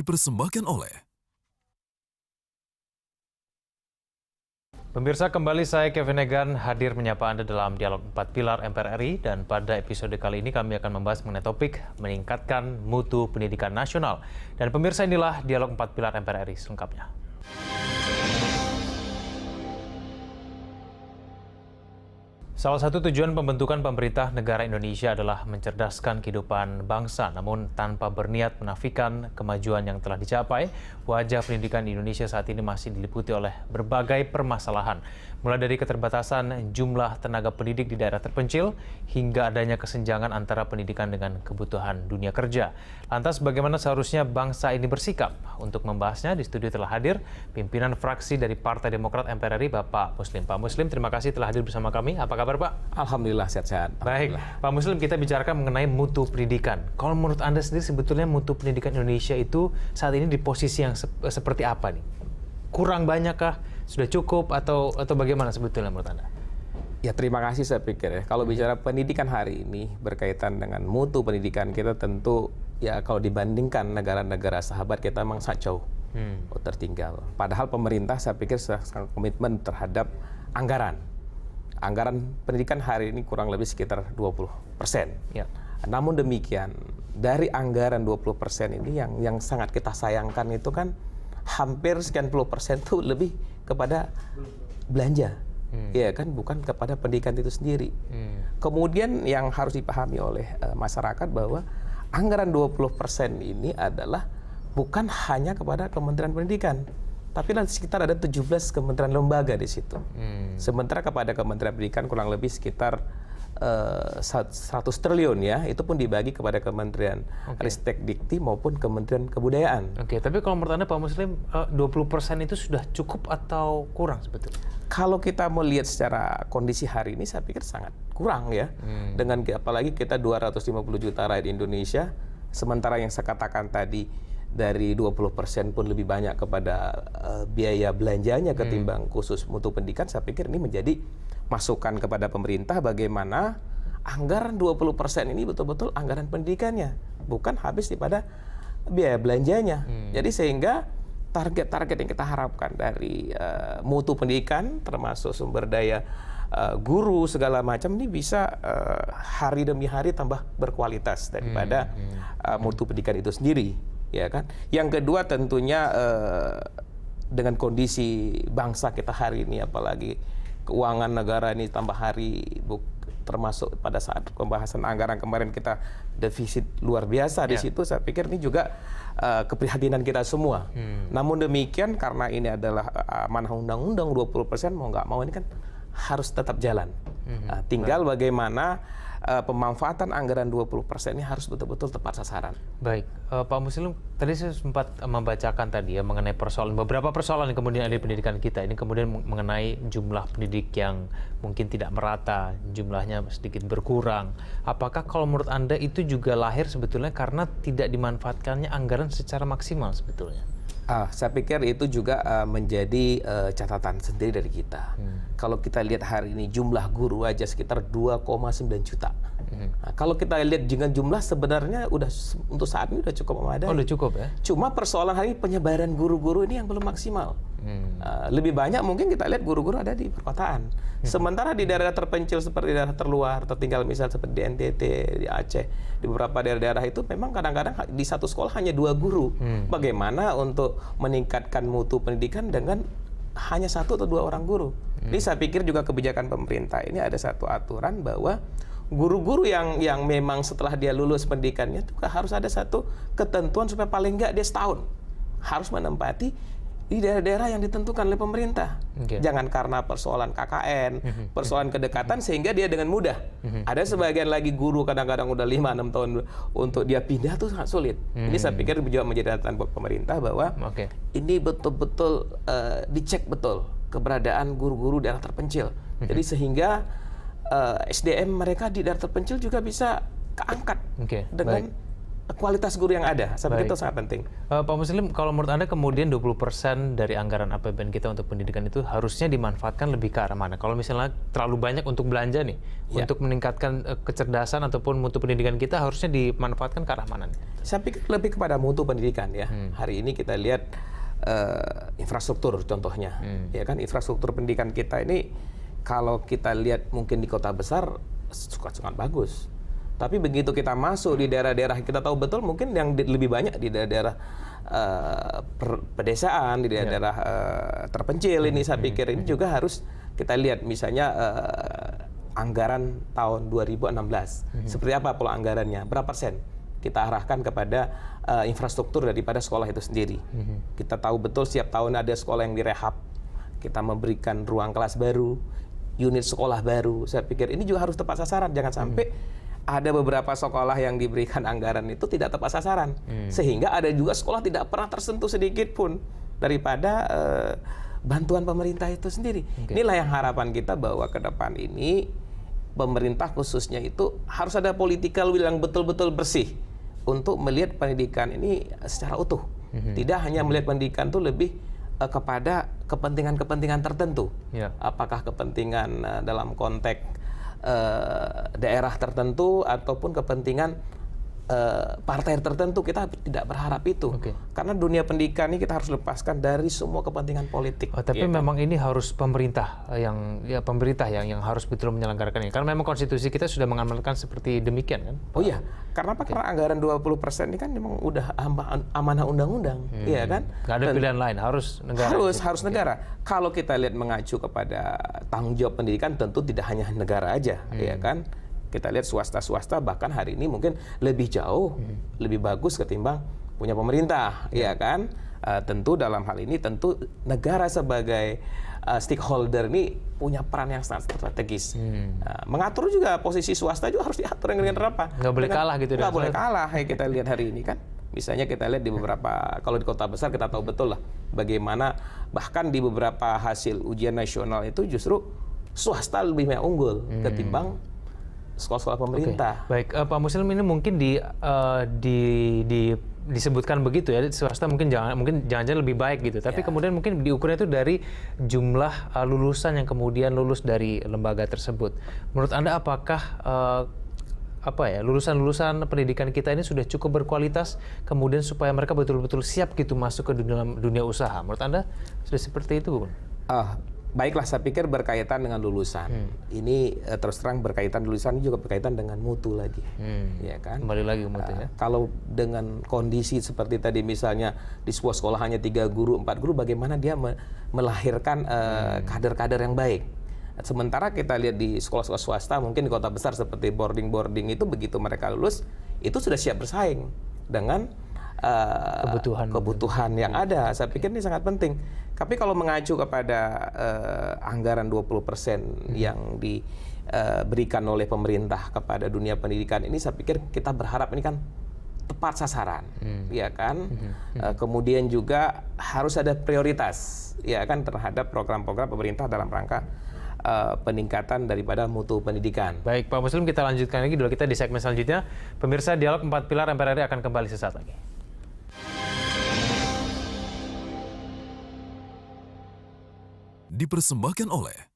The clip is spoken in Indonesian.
dipersembahkan oleh Pemirsa, kembali saya Kevin Egan hadir menyapa Anda dalam Dialog 4 Pilar MPR RI, dan pada episode kali ini kami akan membahas mengenai topik meningkatkan mutu pendidikan nasional. Dan pemirsa, inilah Dialog 4 Pilar MPR RI selengkapnya. Salah satu tujuan pembentukan pemerintah negara Indonesia adalah mencerdaskan kehidupan bangsa, namun tanpa berniat menafikan kemajuan yang telah dicapai, wajah pendidikan di Indonesia saat ini masih diliputi oleh berbagai permasalahan. Mulai dari keterbatasan jumlah tenaga pendidik di daerah terpencil, hingga adanya kesenjangan antara pendidikan dengan kebutuhan dunia kerja. Lantas bagaimana seharusnya bangsa ini bersikap? Untuk membahasnya, di studio telah hadir pimpinan fraksi dari Partai Demokrat MPR RI, Bapak Muslim. Pak Muslim, terima kasih telah hadir bersama kami. Apa kabar, Pak? Alhamdulillah, sehat-sehat. Baik, Pak Muslim, kita bicarakan mengenai mutu pendidikan. Kalau menurut Anda sendiri, sebetulnya mutu pendidikan Indonesia itu saat ini di posisi yang seperti apa nih? Kurang banyakkah? Sudah cukup? Atau bagaimana sebetulnya menurut Anda? Ya, terima kasih. Saya pikir kalau bicara pendidikan hari ini berkaitan dengan mutu pendidikan kita, tentu ya kalau dibandingkan negara-negara sahabat kita memang sangat jauh tertinggal. Padahal pemerintah saya pikir sangat komitmen terhadap anggaran. Anggaran pendidikan hari ini kurang lebih sekitar 20%. Ya. Namun demikian, dari anggaran 20% ini yang sangat kita sayangkan itu kan hampir sekian puluh persen itu lebih kepada belanja. Ya kan, bukan kepada pendidikan itu sendiri. Kemudian yang harus dipahami oleh masyarakat bahwa anggaran 20% ini adalah bukan hanya kepada Kementerian Pendidikan, tapi nanti sekitar ada 17 kementerian lembaga di situ. Sementara kepada Kementerian Pendidikan kurang lebih sekitar 100 triliun ya, itu pun dibagi kepada Kementerian Ristek Dikti maupun Kementerian Kebudayaan. Oke, tapi kalau menurut Anda, Pak Muslim, 20% itu sudah cukup atau kurang sebetulnya? Kalau kita melihat secara kondisi hari ini, saya pikir sangat kurang ya. Dengan apalagi kita 250 juta rakyat Indonesia, sementara yang saya katakan tadi dari 20% pun lebih banyak kepada biaya belanjanya ketimbang khusus mutu pendidikan. Saya pikir ini menjadi masukan kepada pemerintah bagaimana anggaran 20% ini betul-betul anggaran pendidikannya, bukan habis pada biaya belanjanya. Jadi sehingga target-target yang kita harapkan dari mutu pendidikan termasuk sumber daya guru segala macam ini bisa hari demi hari tambah berkualitas daripada mutu pendidikan itu sendiri, ya kan. Yang kedua tentunya dengan kondisi bangsa kita hari ini, apalagi keuangan negara ini tambah hari, termasuk pada saat pembahasan anggaran kemarin kita defisit luar biasa di situ. Saya pikir ini juga keprihatinan kita semua. Namun demikian, karena ini adalah amanah undang-undang 20%, mau nggak mau ini kan harus tetap jalan. Tinggal bagaimana pemanfaatan anggaran 20% ini harus betul-betul tepat sasaran. Baik, Pak Muslim, tadi saya sempat membacakan tadi ya mengenai beberapa persoalan yang kemudian ada di pendidikan kita. Ini kemudian mengenai jumlah pendidik yang mungkin tidak merata, jumlahnya sedikit berkurang. Apakah kalau menurut Anda itu juga lahir sebetulnya karena tidak dimanfaatkannya anggaran secara maksimal sebetulnya? Saya pikir itu juga menjadi catatan sendiri dari kita. Kalau kita lihat hari ini jumlah guru aja sekitar 2,9 juta. Nah, kalau kita lihat dengan jumlah sebenarnya udah untuk saat ini udah cukup memadai. Oh, udah cukup ya? Cuma persoalan hari ini penyebaran guru-guru ini yang belum maksimal. Lebih banyak mungkin kita lihat guru-guru ada di perkotaan. Sementara di daerah terpencil seperti daerah terluar, tertinggal misal seperti di NTT, di Aceh, di beberapa daerah-daerah itu memang kadang-kadang di satu sekolah hanya 2 guru. Bagaimana untuk meningkatkan mutu pendidikan dengan hanya 1 atau 2 orang guru? Ini saya pikir juga kebijakan pemerintah ini ada satu aturan bahwa guru-guru yang memang setelah dia lulus pendidikannya juga harus ada satu ketentuan supaya paling nggak dia setahun harus menempati di daerah-daerah yang ditentukan oleh pemerintah. Jangan karena persoalan KKN, persoalan kedekatan sehingga dia dengan mudah. Ada sebagian lagi guru kadang-kadang udah 5-6 tahun untuk dia pindah tuh sangat sulit. Ini saya pikir juga menjadi catatan buat pemerintah bahwa ini betul-betul dicek betul keberadaan guru-guru daerah terpencil. Jadi sehingga SDM mereka di daerah terpencil juga bisa keangkat dengan kualitas guru yang ada. Saya pikir Baik. itu sangat penting. Pak Muslim, kalau menurut Anda kemudian 20% dari anggaran APBN kita untuk pendidikan itu harusnya dimanfaatkan lebih ke arah mana? Kalau misalnya terlalu banyak untuk belanja nih, Ya. untuk meningkatkan kecerdasan ataupun mutu pendidikan kita harusnya dimanfaatkan ke arah mana nih? Saya pikir lebih kepada mutu pendidikan ya. Hari ini kita lihat infrastruktur contohnya, ya kan infrastruktur pendidikan kita ini kalau kita lihat mungkin di kota besar sangat bagus. Tapi begitu kita masuk di daerah-daerah kita tahu betul mungkin yang lebih banyak di daerah-daerah pedesaan, di daerah-daerah terpencil ini saya pikir ini juga harus kita lihat misalnya anggaran tahun 2016 seperti apa pola anggarannya, berapa persen kita arahkan kepada infrastruktur daripada sekolah itu sendiri. Kita tahu betul setiap tahun ada sekolah yang direhab, kita memberikan ruang kelas baru, unit sekolah baru. Saya pikir ini juga harus tepat sasaran, jangan sampai ada beberapa sekolah yang diberikan anggaran itu tidak tepat sasaran, sehingga ada juga sekolah tidak pernah tersentuh sedikit pun daripada bantuan pemerintah itu sendiri. Inilah yang harapan kita bahwa ke depan ini pemerintah khususnya itu harus ada political will yang betul-betul bersih untuk melihat pendidikan ini secara utuh. Tidak hanya melihat pendidikan itu lebih kepada kepentingan-kepentingan tertentu. Apakah kepentingan dalam konteks daerah tertentu ataupun kepentingan partai tertentu, kita tidak berharap itu. Karena dunia pendidikan ini kita harus lepaskan dari semua kepentingan politik. Tapi memang ini harus pemerintah yang harus betul menyelenggarakan ini. Karena memang konstitusi kita sudah mengamalkan seperti demikian kan? Oh iya, karena apa? Karena anggaran 20% ini kan memang udah amanah undang-undang, iya kan? Nggak ada pilihan lain, harus negara. Harus negara. Kalau kita lihat mengacu kepada tanggung jawab pendidikan, tentu tidak hanya negara aja, ya kan? Kita lihat swasta bahkan hari ini mungkin lebih jauh, lebih bagus ketimbang punya pemerintah, ya kan? Tentu dalam hal ini tentu negara sebagai stakeholder ini punya peran yang sangat strategis. Mengatur juga posisi swasta juga harus diatur dengan apa? Nggak boleh kalah gitu. Nggak boleh kalah. Kita lihat hari ini kan. Misalnya kita lihat di beberapa, kalau di kota besar kita tahu betul lah bagaimana bahkan di beberapa hasil ujian nasional itu justru swasta lebih banyak unggul ketimbang sekolah-sekolah pemerintah. Baik, Pak Muslim, ini mungkin disebutkan begitu ya, swasta mungkin jangan-jangan lebih baik gitu. Tapi kemudian mungkin diukurnya itu dari jumlah lulusan yang kemudian lulus dari lembaga tersebut. Menurut Anda apakah lulusan pendidikan kita ini sudah cukup berkualitas kemudian supaya mereka betul-betul siap gitu masuk ke dunia usaha? Menurut Anda sudah seperti itu, Bung? Baiklah, saya pikir berkaitan dengan lulusan. Ini terus terang berkaitan lulusan juga berkaitan dengan mutu lagi, ya kan? Kembali lagi ke mutunya. Kalau dengan kondisi seperti tadi misalnya di sebuah sekolah hanya 3 guru, 4 guru, bagaimana dia melahirkan kader-kader yang baik? Sementara kita lihat di sekolah-sekolah swasta, mungkin di kota besar seperti boarding itu begitu mereka lulus, itu sudah siap bersaing dengan kebutuhan yang ada. Saya pikir ini sangat penting. Tapi kalau mengacu kepada anggaran 20% yang diberikan oleh pemerintah kepada dunia pendidikan ini, saya pikir kita berharap ini kan tepat sasaran, ya kan? Kemudian juga harus ada prioritas, ya kan, terhadap program-program pemerintah dalam rangka peningkatan daripada mutu pendidikan. Baik, Pak Muslim, kita lanjutkan lagi dulu kita di segmen selanjutnya. Pemirsa, Dialog 4 Pilar MPR RI akan kembali sesaat lagi. Dipersembahkan oleh